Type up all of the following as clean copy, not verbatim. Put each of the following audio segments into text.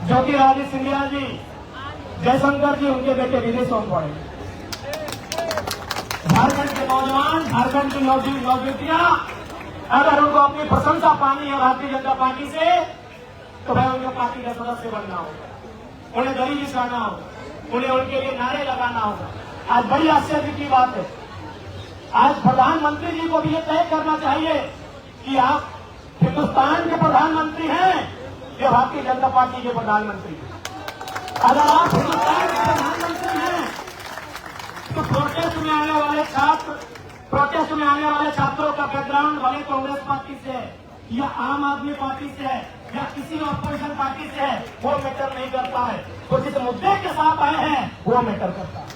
ज्योतिरादित्य सिंधिया जी, जयशंकर जी, उनके बेटे विदेशों में पड़े। झारखंड के नौजवान, झारखंड की नौजुवतियां, अगर उनको अपनी प्रशंसा पानी है भारतीय जनता पार्टी से, तो भाई उनके पार्टी का सदस्य बनना होगा, उन्हें गरीबी हटाना होगा, उन्हें उनके लिए नारे लगाना होगा। आज बड़ी आश्चर्य की बात है, आज प्रधानमंत्री जी को भी ये तय करना चाहिए कि आप हिंदुस्तान के प्रधानमंत्री हैं या भारतीय जनता पार्टी के प्रधानमंत्री। अगर आप हिंदुस्तान के प्रधानमंत्री हैं तो प्रोटेस्ट में आने वाले छात्रों का बैकग्राउंड भले कांग्रेस पार्टी से है या आम आदमी पार्टी से है या किसी अपोजिशन पार्टी से है, वो मैटर नहीं करता है। तो जिस मुद्दे के साथ आए हैं वो मैटर करता है।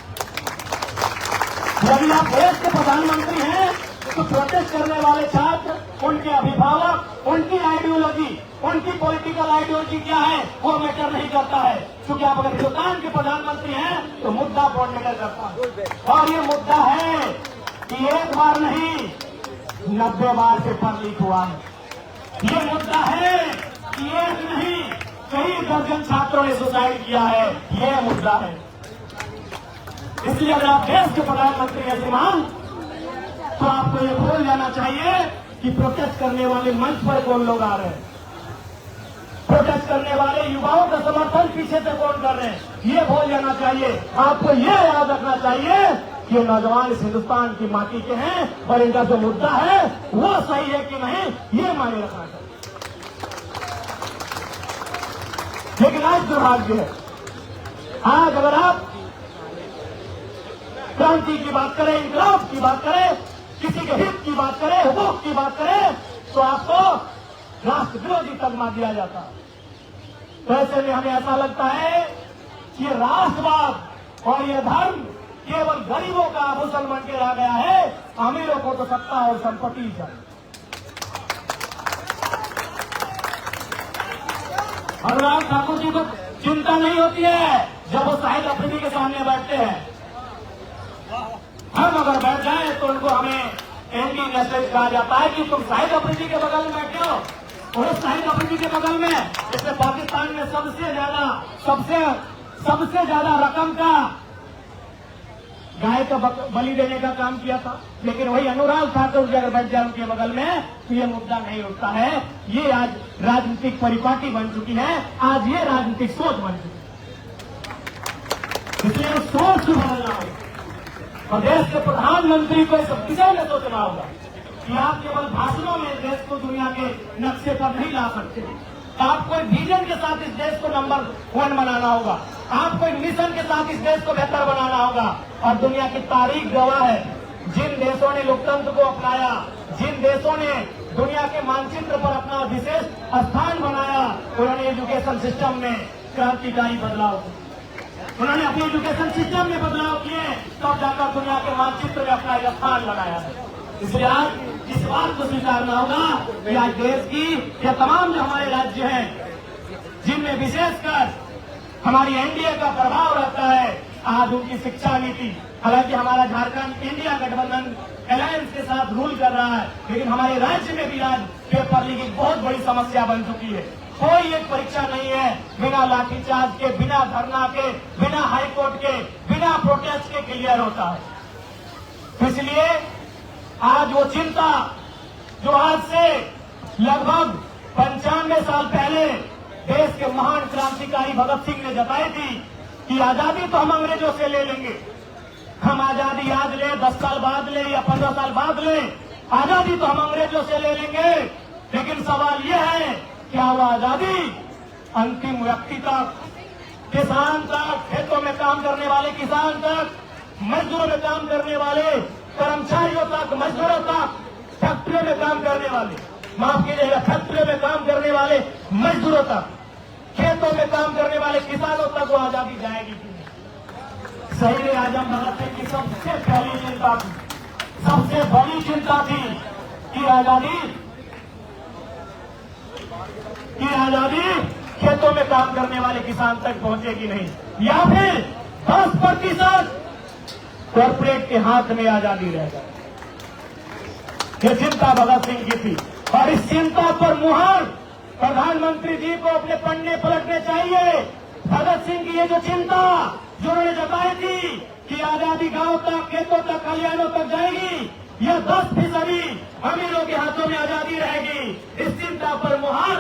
यदि आप देश के प्रधानमंत्री हैं तो प्रोटेस्ट करने वाले छात्र, उनके अभिभावक, उनकी आइडियोलॉजी, उनकी पॉलिटिकल आइडियोलॉजी क्या है वो मैटर नहीं करता है। क्योंकि आप अगर हिंदुस्तान के प्रधानमंत्री हैं तो मुद्दा कौन मैटर करता है। और ये मुद्दा है कि एक बार नहीं 90 बार पेपर लीक हुआ है। ये मुद्दा है कि एक नहीं कई दर्जन छात्रों ने सुसाइड किया है। ये मुद्दा है। इसलिए अगर आप देश के प्रधानमंत्री हैं श्रीमान, तो आपको ये भूल जाना चाहिए कि प्रोटेस्ट करने वाले मंच पर कौन लोग आ रहे हैं, प्रोटेस्ट करने वाले युवाओं का समर्थन पीछे से कौन कर रहे हैं, ये भूल जाना चाहिए। आपको ये याद रखना चाहिए कि ये नौजवान इस हिंदुस्तान की माटी के हैं और इनका जो मुद्दा है वो सही है कि नहीं, ये मायने रखना चाहिए। लेकिन आज दुर्भाग्य है, आज अगर आप क्रांति की बात करें, इंकलाब की बात करें, किसी के हित की बात करें, हुकूक की बात करें, तो आपको राष्ट्र विरोधी तगमा दिया जाता है। तो ऐसे में हमें ऐसा लगता है कि राष्ट्रवाद और ये धर्म केवल गरीबों का आभूषण बन के रह गया है, अमीरों को तो सत्ता और संपत्ति चाहिए। अनुराग ठाकुर जी को चिंता नहीं होती है जब वो शाहिद अफरीदी के सामने बैठते हैं। हम अगर बैठ जाए तो उनको हमें एंटी नेशनल कहा जाता है कि तुम शाहिद अफरीदी के बगल में बैठे हो, और शाहिद अफरीदी के बगल में इसने पाकिस्तान में सबसे ज्यादा रकम का गाय का बलि देने का काम किया था। लेकिन वही अनुराग ठाकुर जी अगर बैठ जाए उनके बगल में तो ये मुद्दा नहीं उठता है। ये आज राजनीतिक परिपाटी बन चुकी है, आज ये राजनीतिक सोच बन चुकी है। इसलिए उस सोच को बदलना होगा और देश के प्रधानमंत्री को इस विषय में सोचना होगा कि आप केवल भाषणों में देश को दुनिया के नक्शे पर नहीं ला सकते। आपको एक विजन के साथ इस देश को नंबर 1 बनाना होगा। आपको एक मिशन के साथ इस देश को बेहतर बनाना होगा। और दुनिया की तारीख गवाह है, जिन देशों ने लोकतंत्र को अपनाया, जिन देशों ने दुनिया के मानचित्र पर अपना विशेष स्थान बनाया, उन्होंने एजुकेशन सिस्टम में क्रांतिकारी बदलाव किया। उन्होंने अपने एजुकेशन सिस्टम में बदलाव किए, तब जाकर दुनिया के मानचित्र में अपना स्थान बनाया है। इसलिए आज इस बात को स्वीकारना होगा कि आज देश की ये तमाम जो हमारे राज्य हैं जिनमें विशेषकर हमारी एनडीए का प्रभाव रहता है, आज उनकी शिक्षा नीति, हालांकि हमारा झारखंड इंडिया गठबंधन अलायंस के साथ रूल कर रहा है, लेकिन हमारे राज्य में भी आज पेपर लीक बहुत बड़ी समस्या बन चुकी है। कोई एक परीक्षा नहीं है बिना लाठीचार्ज के, बिना धरना के, बिना हाईकोर्ट के, बिना प्रोटेस्ट के क्लियर होता है। इसलिए आज वो चिंता जो आज से लगभग 95 साल पहले देश के महान क्रांतिकारी भगत सिंह ने जताई थी कि आजादी तो हम अंग्रेजों से ले लेंगे, हम आजादी आज ले, 10 साल बाद ले या 15 साल बाद ले, आजादी तो हम अंग्रेजों से ले लेंगे। लेकिन सवाल यह है, क्या वो आजादी अंतिम व्यक्ति तक, किसान तक, खेतों में काम करने वाले किसान तक, मजदूरों में काम करने वाले कर्मचारियों तक, मजदूरों तक, फैक्ट्रियों में काम करने वाले, माफ कीजिएगा, फैक्ट्रियों में काम करने वाले मजदूरों तक, खेतों में काम करने वाले किसानों तक वो आजादी जाएगी कि नहीं? शहीद आजम भगत सिंह की सबसे पहली चिंता थी, सबसे बड़ी चिंता थी कि आजादी खेतों में काम करने वाले किसान तक पहुंचेगी नहीं, या फिर 10% कॉर्पोरेट के हाथ में आजादी रहेगा। ये चिंता भगत सिंह की थी और इस चिंता पर मुहर प्रधानमंत्री जी को अपने पन्ने पलटने चाहिए। भगत सिंह की ये जो चिंता जो उन्होंने जताई थी कि आजादी गांव तक, खेतों तक, कल्याणों तक जाएगी, यह 10% अमीरों के हाथों में आजादी रहेगी, इस चिंता पर मुहर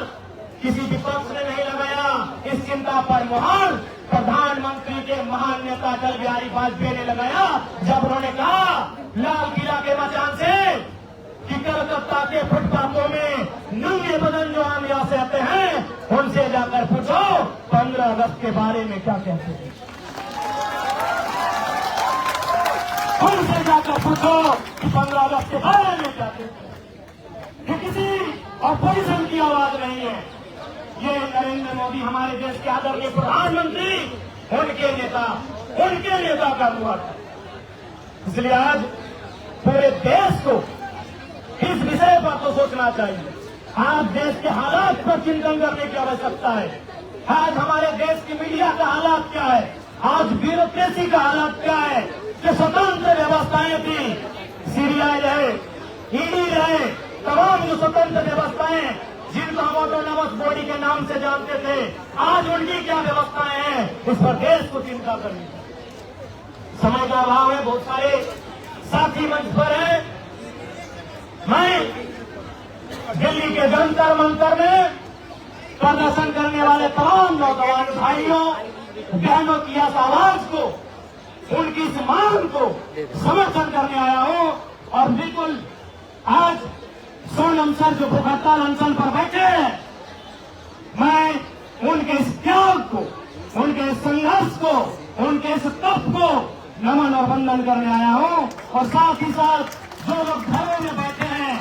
किसी विपक्ष ने नहीं लगाया। इस चिंता पर मुहर प्रधानमंत्री के महान नेता अटल बिहारी वाजपेयी ने लगाया, जब उन्होंने कहा लाल किला के मचान से कि कलकत्ता के फुटपाथों में नंगे बदन जो आम यहाँ से आते हैं उनसे जाकर पूछो 15 अगस्त के बारे में क्या कहते हैं। उनसे जाकर पूछो कि 15 अगस्त के बारे में क्या कहते हैं। ये किसी ऑपोजिशन की आवाज नहीं है, ये नरेंद्र मोदी हमारे देश के आदरणीय प्रधानमंत्री उनके नेता का हुआ था। इसलिए आज पूरे देश को इस विषय पर तो सोचना चाहिए। आज देश के हालात पर चिंतन करने की आवश्यकता है। आज हमारे देश की मीडिया का हालात क्या है, आज ब्यूरोक्रेसी का हालात क्या है। जो स्वतंत्र व्यवस्थाएं थी, सीबीआई रहे, ईडी रहे, तमाम जो स्वतंत्र व्यवस्थाएं जिनको हम ऑटोनॉमस बॉडी के नाम से जानते थे, आज उनकी क्या व्यवस्थाएं हैं, इस पर देश को चिंता करनी चाहिए। समय का अभाव है, बहुत सारे साथी मंच पर हैं। मैं दिल्ली के जंतर मंतर में प्रदर्शन करने वाले तमाम नौजवान भाइयों बहनों की इस आवाज को, उनकी इस मांग को समर्थन करने आया हूं। और बिल्कुल आज सोनम सर जो भूख हड़ताल अनशन पर बैठे हैं, मैं उनके इस त्याग को, उनके इस संघर्ष को, उनके इस तप को नमन और वंदन करने आया हूं। और साथ ही साथ जो लोग घरों में बैठे हैं,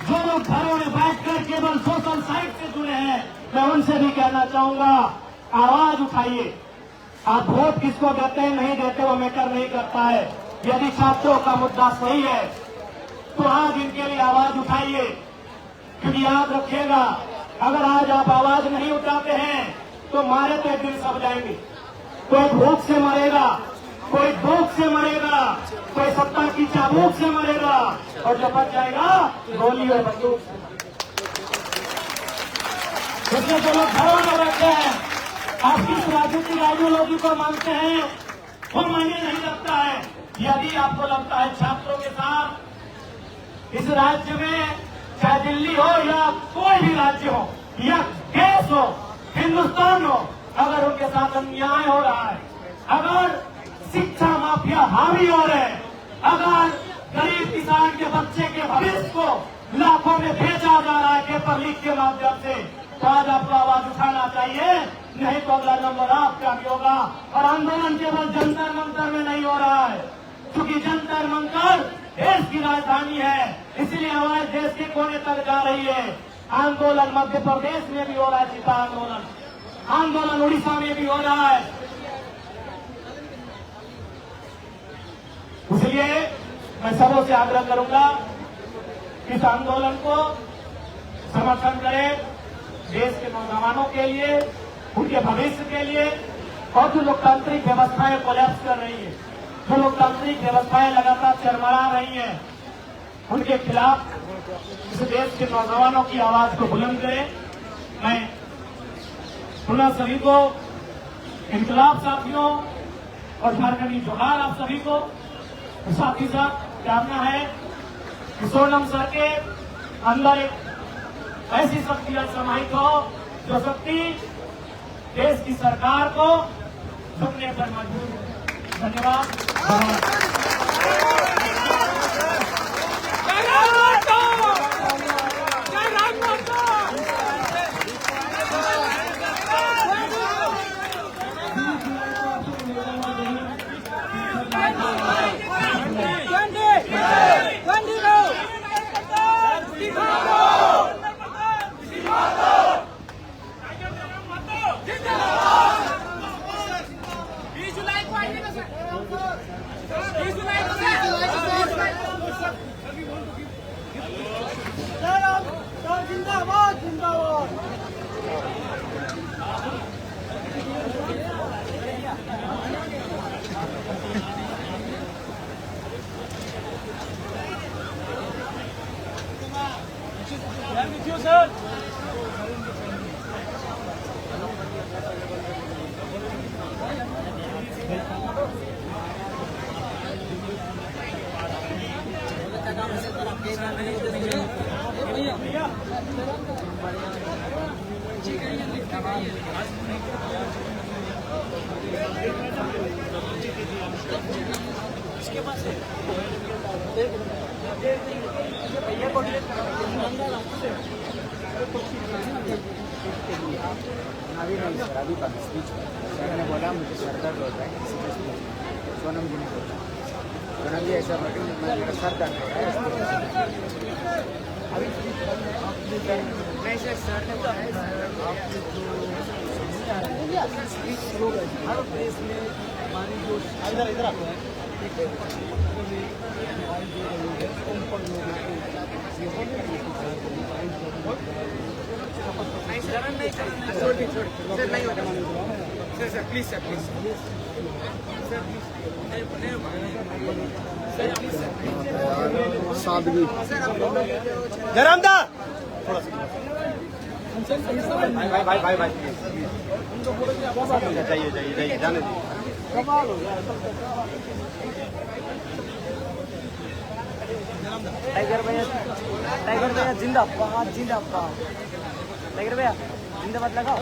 जो लोग घरों में बैठकर केवल सोशल साइट से जुड़े हैं, मैं उनसे भी कहना चाहूंगा, आवाज उठाइए। आप वोट किसको देते हैं नहीं देते वो मैटर नहीं करता है। यदि छात्रों का मुद्दा सही है तो आज इनके लिए आवाज उठाइए, क्योंकि याद रखिएगा, अगर आज आप आवाज नहीं उठाते हैं तो मारे तो एक दिन सब जाएंगे। कोई भूख से मरेगा, कोई भूख से मरेगा, कोई सत्ता की चाबूक से मरेगा, और जो बच जाएगा गोली और बंदूक से। इसलिए जो लोग घरों में बैठे हैं, आप किस राजनीतिक आइडियोलॉजी को मानते हैं वो मायने नहीं रखता है। यदि आपको लगता है छात्रों के साथ इस राज्य में, चाहे दिल्ली हो या कोई भी राज्य हो या देश हो, हिंदुस्तान हो, अगर उनके साथ अन्याय हो रहा है, अगर शिक्षा माफिया हावी हो रहे हैं, अगर गरीब किसान के बच्चे के भविष्य को लाखों में बेचा जा रहा है पेपर लीक के माध्यम से, तो आज आपको आवाज उठाना चाहिए। नहीं तो अगला नंबर आपका भी होगा। और आंदोलन केवल जंतर मंतर में नहीं हो रहा है, क्योंकि जंतर मंतर देश की राजधानी है, इसलिए आवाज देश के कोने तक जा रही है। आंदोलन मध्य प्रदेश में भी हो रहा है, सीता आंदोलन उड़ीसा में भी हो रहा है। इसलिए मैं सबों से आग्रह करूंगा कि इस आंदोलन को समर्थन करें, देश के नौजवानों के लिए, उनके भविष्य के लिए। और जो लोकतांत्रिक व्यवस्थाएं कोलैप्स कर रही है, जो लोकतांत्रिक व्यवस्थाएं लगातार चरमरा रही हैं, उनके खिलाफ इस देश के नौजवानों की आवाज को बुलंद करें। मैं पुनः सभी को, इनकलाब साथियों और झारखंडी जोहार आप सभी को, साथ ही साथ जानना है कि सोनम सर के अंदर एक ऐसी शक्ति समाहित हो जो शक्ति देश की सरकार को झुकने पर मजबूर है। धन्यवाद। अभी नहीं सर, अभी बात स्पीच मैंने बोला मुझे सर दर्द होता है किसी का स्पीच सोनम जी ने बोला सोनम जी ऐसा बोली मेरा सर दर्द होता है अभी नहीं सर सर ने बोला स्पीच शुरू कर दी हर प्लेस में हमारी जो इधर इधर आता है सर प्लीज सर प्लीज सादगी जरामदा भाई भाई भाई जाइए जाइए जाइए जाने दीजिए। टाइगर भैया जिंदाबाद जिंदाबाद टाइगर भैया जिंदाबाद लगाओ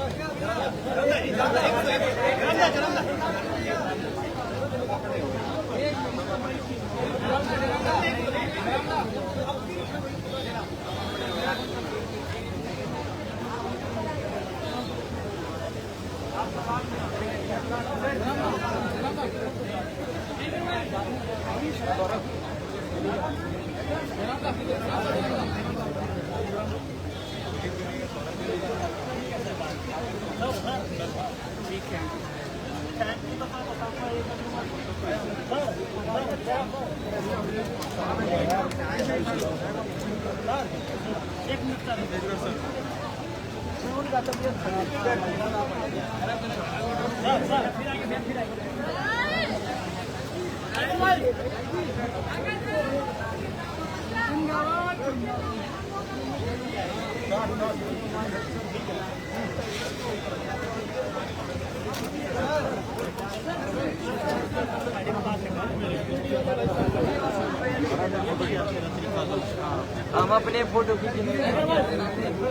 हम अपने फोटो खींचेंगे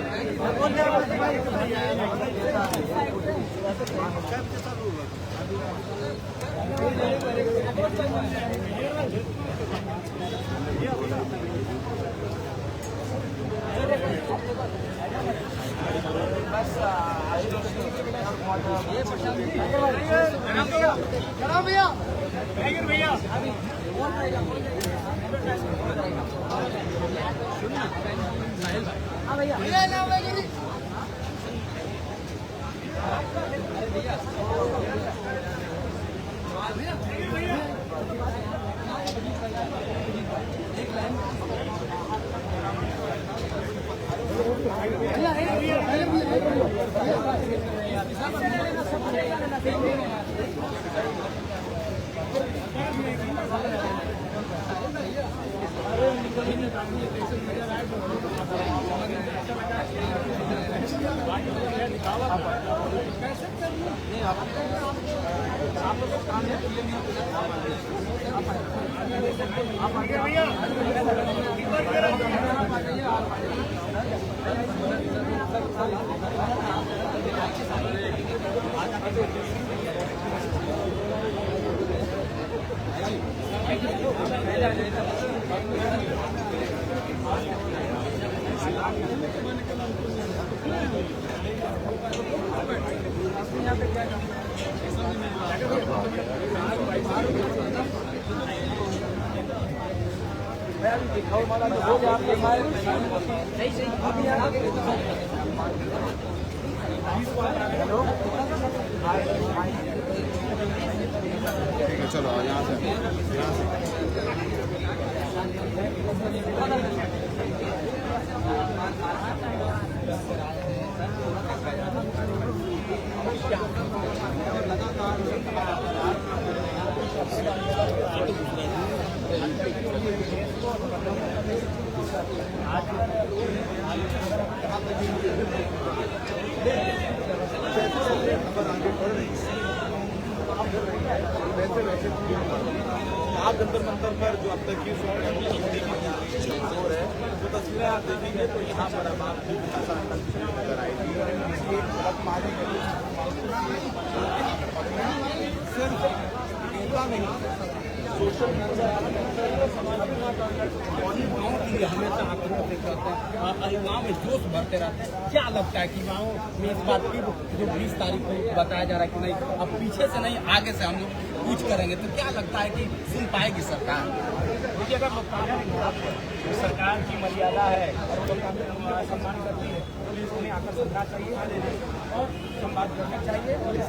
ठीक है चलो यहाँ से आप जंतर मंतर पर जो अब तक की जोर है जो तस्वीरें आप देखेंगे तो यहाँ पर अब आपको नजर आएगी। सिर्फ सोशल मीडिया युवाओं के लिए हमेशा आक्रोश रहते हैं, युवाओं में जोश भरते रहते हैं। क्या लगता है कि युवाओं में इस बात की जो 20 तारीख को बताया जा रहा है कि नहीं अब पीछे से नहीं आगे से हम लोग कुछ करेंगे, तो क्या लगता है कि सुन पाएगी सरकार? देखिए, अगर लोकतांत्रिक सरकार की मर्यादा है और लोकतांत्रिक सम्मान करती है तो उन्हें आकर सुनना चाहिए और संवाद करना चाहिए और इस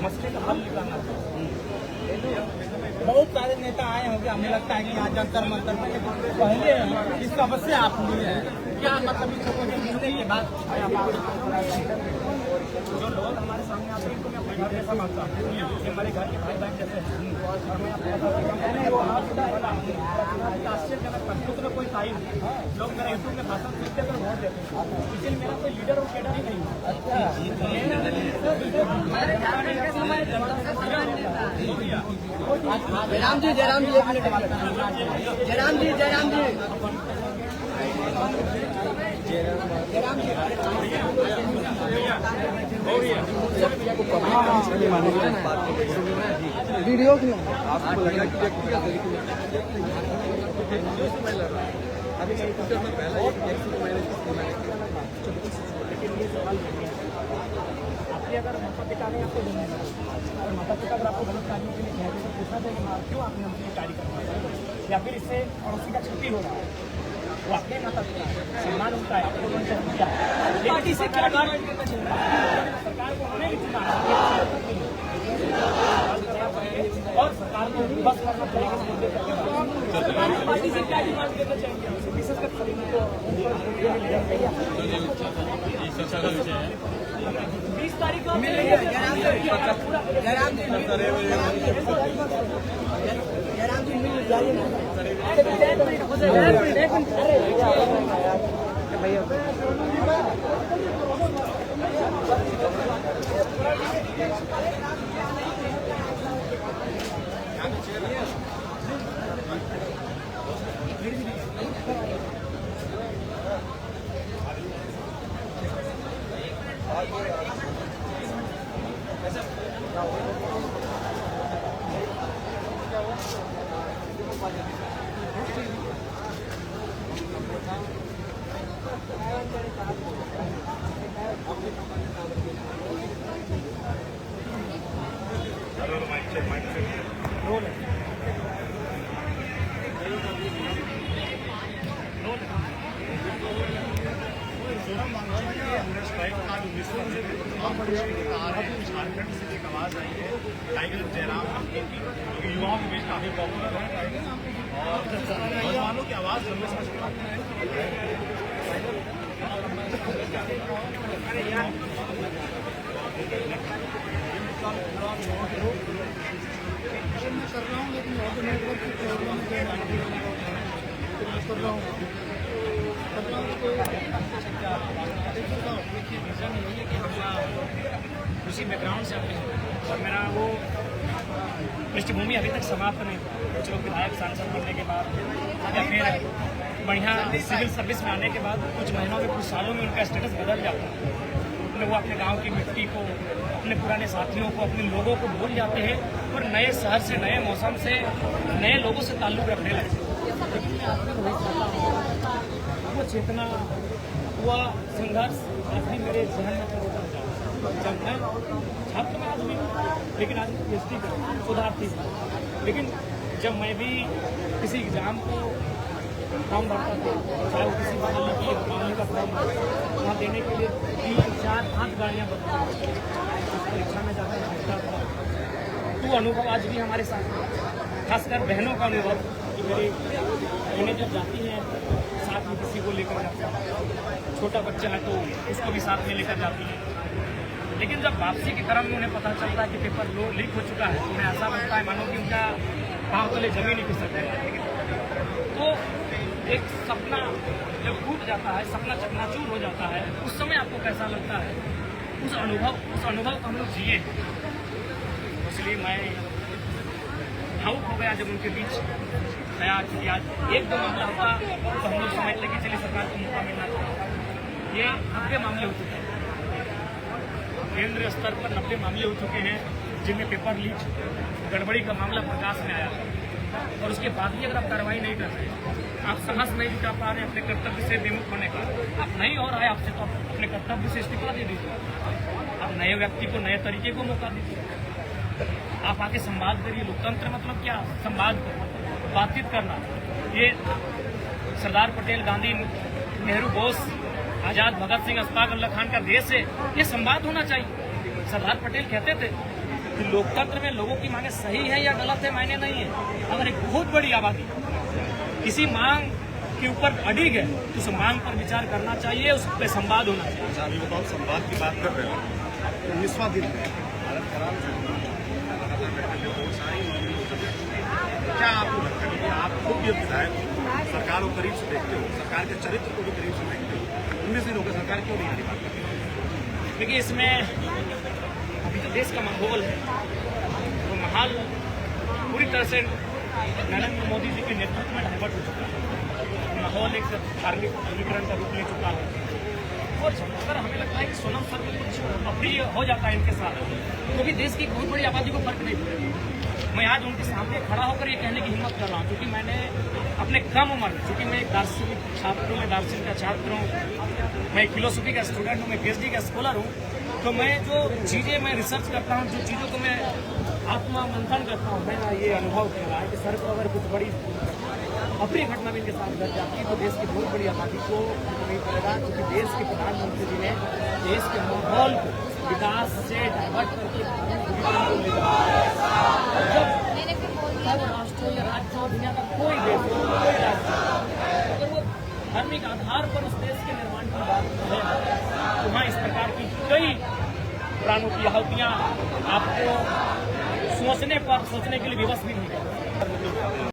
मसले का हल निकालना चाहिए। बहुत सारे नेता आए होंगे, हमें लगता है कि यहाँ जंतर मंतर में पहले इस समस्या आप लिए है क्या, मतलब इस लोगों के मिलने के बाद जो लोग हमारे सामने आते हैं उनको मैं अपने घर जैसा मानता हूँ, ये हमारे घर के भाई बहन जैसे हैं। और मैं मैंने वो आश्चर्यजनक खुद में कोई टाइम लोग मेरा यूट्यूब में भाषण सुनते हैं वोट देते हैं, इसलिए मेरा कोई लीडर और कैडर ही नहीं है। जयराम जी, जयराम जी, एक मिनट, जयराम जी, जयराम जी, वीडियो की आपको लगा कि व्यक्तिगत तरीके में अभी ट्विटर में पहला एक व्यक्ति को मैंने आपके अगर माता पिता ने आपको जन्म दिया और माता पिता अगर आपको गलत कार्यों के लिए कहते तो पूछना चाहिए कि क्यों आपने हमसे ये कार्य करना या फिर इससे पड़ोसी का क्षति हो रहा है, वो आपके माता पिता सम्मान होता है, आपको उन्होंने जन्म दिया। पार्टी से क्या सरकार को उन्होंने भी चुना और सरकार को बस करना चाहिए पार्टी से क्या डिमांड करना चाहिए, विशेषकर सभी को 20 तारीख को मिलेंगे। जयराम जी मिल जाइए ना भैया। झारखंड से एक आवाज आई है टाइगर जयराम युवाओं के बीच काफी पॉपुलर है और नौजवानों की आवाज लंबे समय से कर रहा हूँ, लेकिन नेटवर्क की प्रॉब्लम कर रहा हूँ। देखिए, रीजन यही है कि हम उसी बैकग्राउंड से आते हैं और मेरा वो पृष्ठभूमि अभी तक समाप्त नहीं हुआ। कुछ लोग विधायक सांसद बनने के बाद या फिर बढ़िया सिविल सर्विस में आने के बाद कुछ महीनों में कुछ सालों में उनका स्टेटस बदल जाता है। वो अपने गांव की मिट्टी को, अपने पुराने साथियों को, अपने लोगों को भूल जाते हैं और नए शहर से, नए मौसम से, नए लोगों से ताल्लुक रखने लगते हैं। वो चेतना, हुआ संघर्ष आज भी मेरे जहन में जब मैं छात्र में आज भी, लेकिन आज PhD कर शोधार्थी, लेकिन जब मैं भी किसी एग्जाम को फॉर्म भरता था, चाहे वो किसी बदलने की मामले का फॉर्म वहाँ देने के लिए 3-4-5 गाड़ियाँ बदलती परीक्षा में जाकर पहुँचता था। तो अनुभव आज भी हमारे साथ, खासकर बहनों का अनुभव कि मेरी बहनें जब जाती हैं साथ में किसी को लेकर जाती हैं, छोटा बच्चा है तो उसको भी साथ में लेकर जाती है, लेकिन जब वापसी के क्रम में उन्हें पता चलता है कि पेपर लीक हो चुका है तो उन्हें ऐसा लगता है मानो कि उनका पाँव तले जमीन ही खिसक है। तो एक सपना जब टूट जाता है, सपना चकनाचूर हो जाता है, उस समय आपको कैसा लगता है? उस अनुभव को हम लोग जिए। इसलिए मैं भावुक हो गया जब उनके बीच नया कि आज एक दो मामला होता तो हम लोग समझ लेके चलिए सरकार को मौका मिलना चाहिए। ये 90 मामले हो चुके हैं, केंद्रीय स्तर पर 90 मामले हो चुके हैं जिनमें पेपर लीक गड़बड़ी का मामला प्रकाश में आया और उसके बाद भी अगर आप कार्रवाई नहीं कर रहे, आप साहस नहीं जुटा पा रहे अपने कर्तव्य से विमुख होने का, आप नहीं हो रहा है आपसे तो आप अपने कर्तव्य से इस्तीफा दे दीजिए। आप नए व्यक्ति को नए तरीके को मौका दीजिए, आप आके संवाद करिए। लोकतंत्र मतलब क्या? संवाद करना, बातचीत करना। ये सरदार पटेल, गांधी, नेहरू, बोस, आजाद, भगत सिंह, अशफाक उल्लाह खान का देश है, ये संवाद होना चाहिए। सरदार पटेल कहते थे कि लोकतंत्र में लोगों की मांगे सही है या गलत है मायने नहीं है। अगर एक बहुत बड़ी आबादी किसी मांग के ऊपर अड़िग है तो उस मांग पर विचार करना चाहिए, उस पर संवाद होना चाहिए। अच्छा, अभी बताओ, संवाद की बात कर रहे हो, 19वां दिन है, भारत खराब क्या आपको लगता है कि आप खुद भी विधायक सरकार को करीब से देखते हो, सरकार के चरित्र को भी करीब से देखते हो, 19 दिन हो गए, सरकार क्यों नहीं आ रही बात करती? देखिए, इसमें अभी जो देश का माहौल है वो माहौल पूरी तरह से नरेंद्र मोदी जी के नेतृत्व में डाइवर्ट हो चुका है। माहौल एक धार्मिक ध्रुवीकरण का रूप ले चुका है और अगर हमें लगता है कि सोनम सर में कुछ अप्रिय हो जाता है इनके साथ, क्योंकि देश की बहुत बड़ी आबादी को फर्क नहीं पड़ेगा। मैं आज उनके सामने खड़ा होकर ये कहने की हिम्मत कर रहा हूँ क्योंकि मैंने अपने कम उम्र में, क्योंकि मैं एक दार्शनिक छात्र हूँ, मैं दार्शनिक का छात्र हूँ, मैं फिलोसफी का स्टूडेंट हूँ, मैं PhD का स्कॉलर हूँ, तो मैं जो चीज़ें मैं रिसर्च करता हूँ, जो चीज़ों को मैं आत्मा मंथन करता हूँ, मैंने ये अनुभव किया है कि सर को अगर कुछ बड़ी अप्रिय घटना भी इनके साथ घट जाती है तो देश की बहुत बड़ी आबादी को नहीं पड़ेगा, क्योंकि देश के प्रधानमंत्री जी ने देश के माहौल को विकास से डाइवर्ट करके जब राष्ट्र या राज्य हो, दुनिया का कोई देश हो, कोई राज्य हो, अगर वो धार्मिक आधार पर उस देश के निर्माण की बात है तो वहाँ इस प्रकार की कई प्राणों की आहुतियाँ आपको सोचने के लिए विवश भी नहीं है।